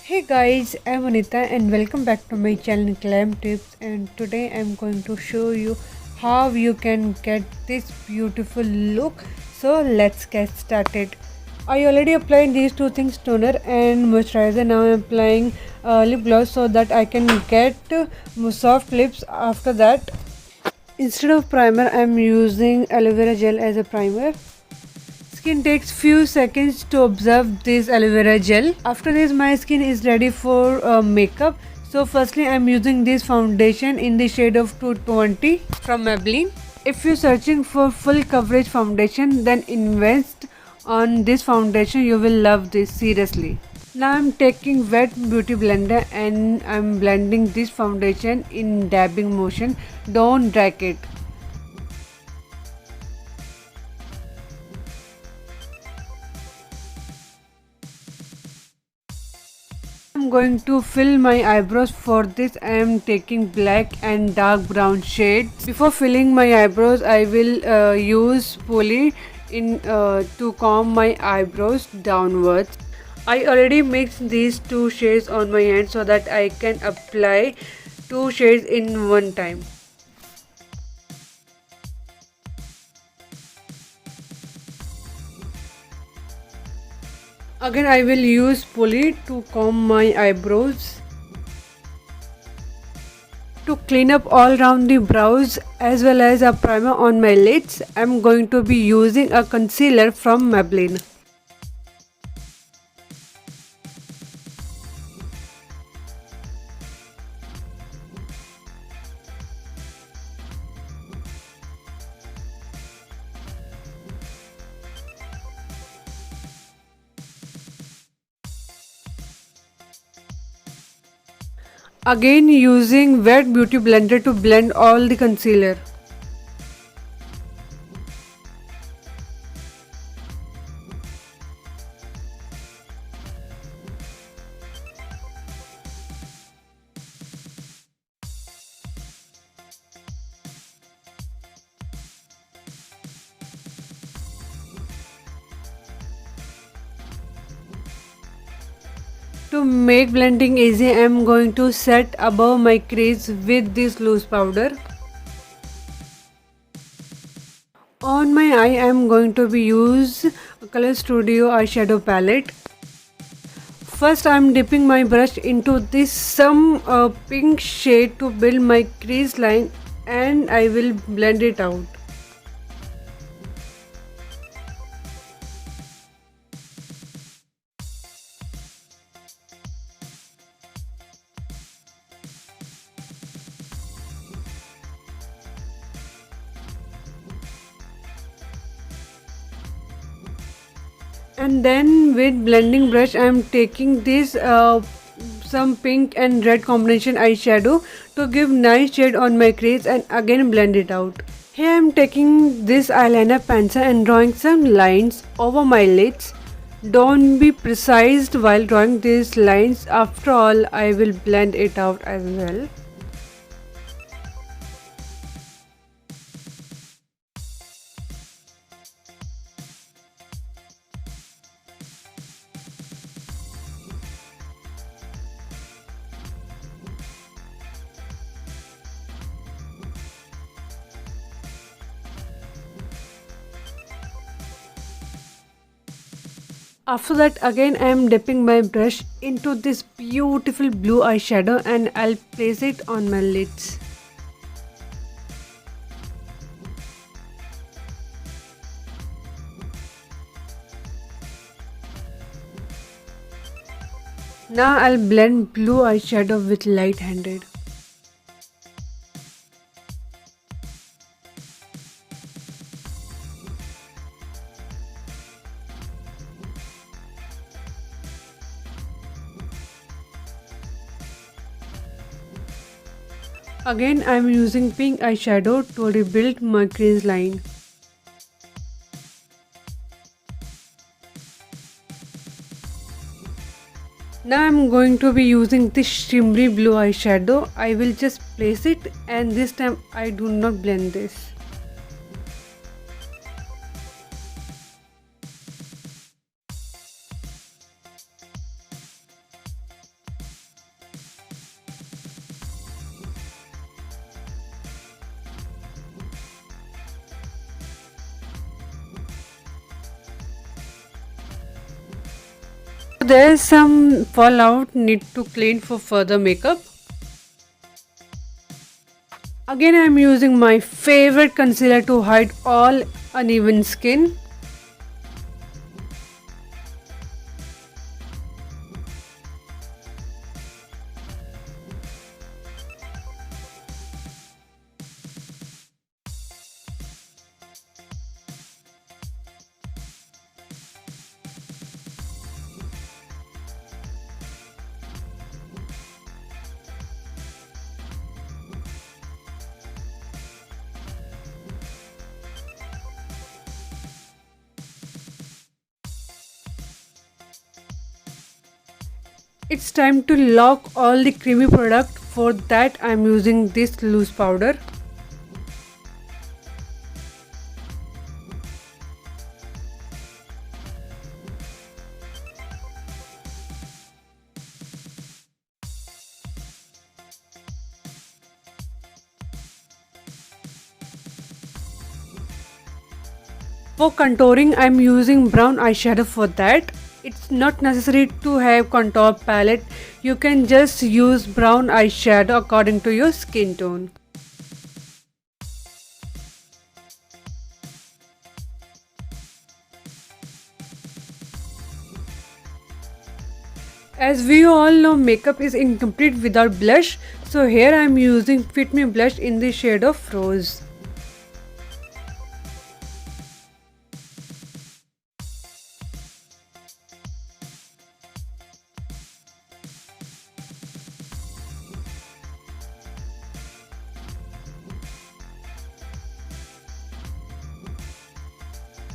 Hey guys, I'm Anita and welcome back to my channel Glam Tips, and today I'm going to show you how you can get this beautiful look. So let's get started. I already applied these two things, toner and moisturizer. Now I'm applying lip gloss so that I can get soft lips after that. Instead of primer, I'm using aloe vera gel as a primer. Skin takes few seconds to absorb this aloe vera gel. After this, my skin is ready for makeup. So firstly, I'm using this foundation in the shade of 220 from Maybelline. If you're searching for full coverage foundation, then invest on this foundation. You will love this, seriously. Now I'm taking wet beauty blender and I'm blending this foundation in dabbing motion. Don't drag it. I'm going to fill my eyebrows. For this I am taking black and dark brown shades. Before filling my eyebrows, I will use spoolie to comb my eyebrows downwards. I already mixed these two shades on my hand so that I can apply two shades in one time. Again I will use spoolie to comb my eyebrows. To clean up all around the brows as well as a primer on my lids, I am going to be using a concealer from Maybelline. Again using wet beauty blender to blend all the concealer. To make blending easy, I am going to set above my crease with this loose powder. On my eye, I am going to be use Color Studio eyeshadow palette. First, I am dipping my brush into this some pink shade to build my crease line, and I will blend it out. And then with blending brush I am taking this some pink and red combination eyeshadow to give nice shade on my crease and again blend it out. Here I am taking this eyeliner pencil and drawing some lines over my lids. Don't be precise while drawing these lines, after all I will blend it out as well. After that again I am dipping my brush into this beautiful blue eyeshadow and I'll place it on my lids. Now I'll blend blue eyeshadow with light handed. Again I am using pink eyeshadow to rebuild my crease line. Now I am going to be using this shimmery blue eyeshadow. I will just place it and this time I do not blend this. There's some fallout need to clean for further makeup. Again, I'm using my favorite concealer to hide all uneven skin. It's time to lock all the creamy product. For that, I'm using this loose powder. For contouring, I'm using brown eyeshadow for that. It's not necessary to have contour palette. You can just use brown eyeshadow according to your skin tone. As we all know, makeup is incomplete without blush. So here I'm using Fit Me blush in the shade of Rose.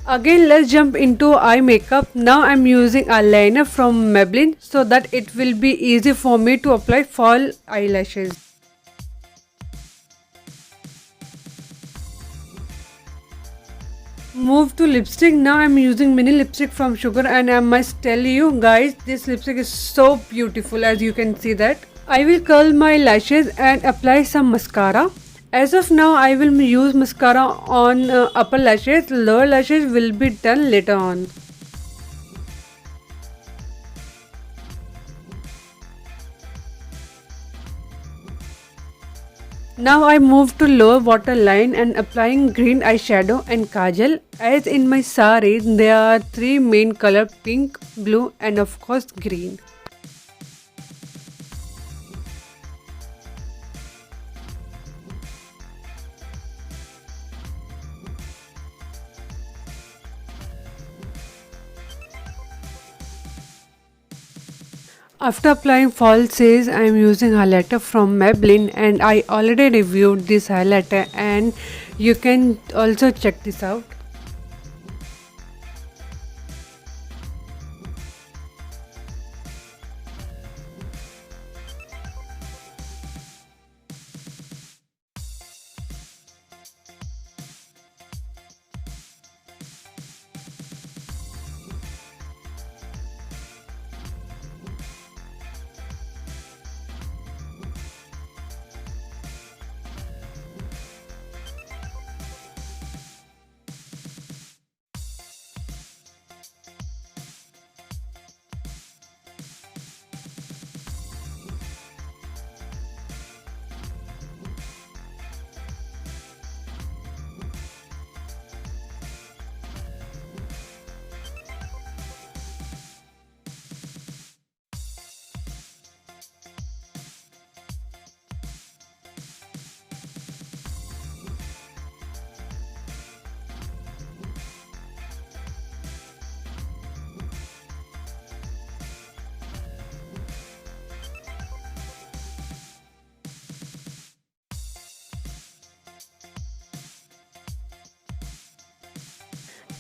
Again, let's jump into eye makeup. Now I'm using eyeliner from Maybelline so that it will be easy for me to apply fall eyelashes. Move to lipstick. Now I'm using mini lipstick from Sugar, and I must tell you guys, this lipstick is so beautiful, as you can see that. I will curl my lashes and apply some mascara. As of now, I will use mascara on upper lashes. Lower lashes will be done later on. Now I move to lower waterline and applying green eyeshadow and kajal. As in my saree, there are three main colors: pink, blue and of course green. After applying falsies, I am using highlighter from Maybelline, and I already reviewed this highlighter and you can also check this out.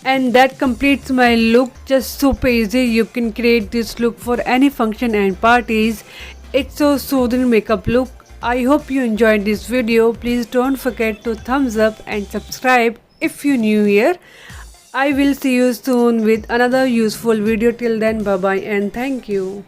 And that completes my look. Just super easy. You can create this look for any function and parties. It's so soothing makeup look. I hope you enjoyed this video. Please don't forget to thumbs up and subscribe if you're new here. I will see you soon with another useful video. Till then, bye bye and thank you.